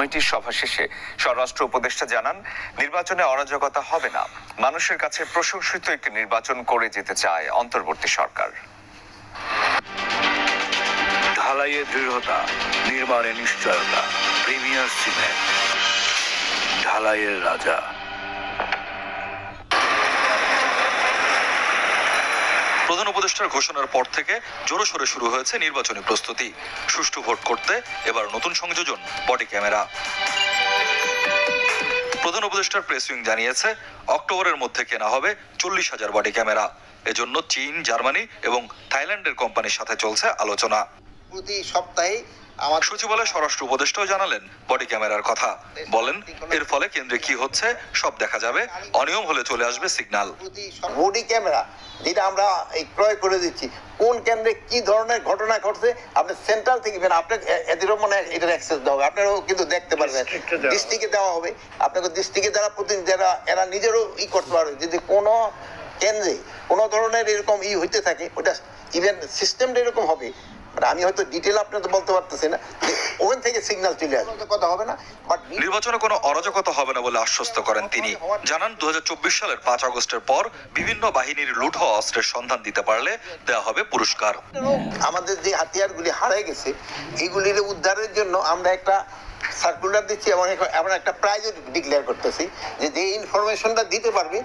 কমিটির সভা শেষে স্বরাষ্ট্র উপদেষ্টা জানান, নির্বাচনে অরাজকতা হবে না। মানুষের কাছে প্রশংসিত একটি নির্বাচন করে যেতে চায় অন্তর্বর্তী সরকার। ঢালাইয়ের দৃঢ়তা, নির্মাণে নিশ্চয়তা, প্রিমিয়ার সিমেন্ট, ঢালাইয়ের রাজা। প্রধান উপদেষ্টার ঘোষণার পর থেকে জোরসোরে শুরু হয়েছে নির্বাচনী প্রস্তুতি। সুষ্ঠু ভোট করতে এবার নতুন সংযোজন বডি ক্যামেরা। প্রধান উপদেষ্টার প্রেস উইং জানিয়েছে, অক্টোবরের মধ্যে কেনা হবে 40,000 বডি ক্যামেরা। এজন্য চীন, জার্মানি এবং থাইল্যান্ডের কোম্পানির সাথে চলছে আলোচনা। প্রতি সপ্তাহে সচিবালয় স্বরাষ্ট্র উপদেষ্টাও জানালেন বডি ক্যামেরার কথা। বলেন, এর ফলে কেন্দ্রে কি হচ্ছে সব দেখা যাবে, অনিয়ম হলে চলে আসবে সিগন্যাল। বডি ক্যামেরা যেটা আমরা ক্রয় করে দিচ্ছি, কোন কেন্দ্রে কি ধরনের ঘটনা ঘটছে আপনি সেন্ট্রাল থেকে আপনার এদেরও মনে হয় এটার অ্যাক্সেস দেওয়া হবে, আপনারাও কিন্তু দেখতে পারবেন। ডিস্ট্রিক্টে দেওয়া হবে, আপনাকে ডিস্ট্রিক্টে যারা প্রতিনিধি যারা এরা নিজেরও করতে পারবে। যদি কোনো কেন্দ্রে কোনো ধরনের এরকম হইতে থাকে, ওটা ইভেন সিস্টেমটা এরকম হবে, আমি হয়তো ডিটেল আপনাদের বলতে পারতেছি না, ওখান থেকে সিগন্যাল চলে আসবে, কথা হবে না। বাট নির্বাচনে কোনো অরাজকতা হবে না বলে আশ্বস্ত করেন তিনি। জানান, 2024 সালের 5 আগস্টের পর বিভিন্ন বাহিনীর লুট হওয়া অস্ত্রের সন্ধান দিতে পারলে দেওয়া হবে পুরস্কার। আমাদের যে হাতিয়ারগুলি হারিয়ে গেছে এগুলির উদ্ধারের জন্য আমরা একটা সার্কুলার দিচ্ছি এবং একটা প্রাইজ ডিক্লেয়ার করতেছি, যে ইনফরমেশনটা দিতে পারবে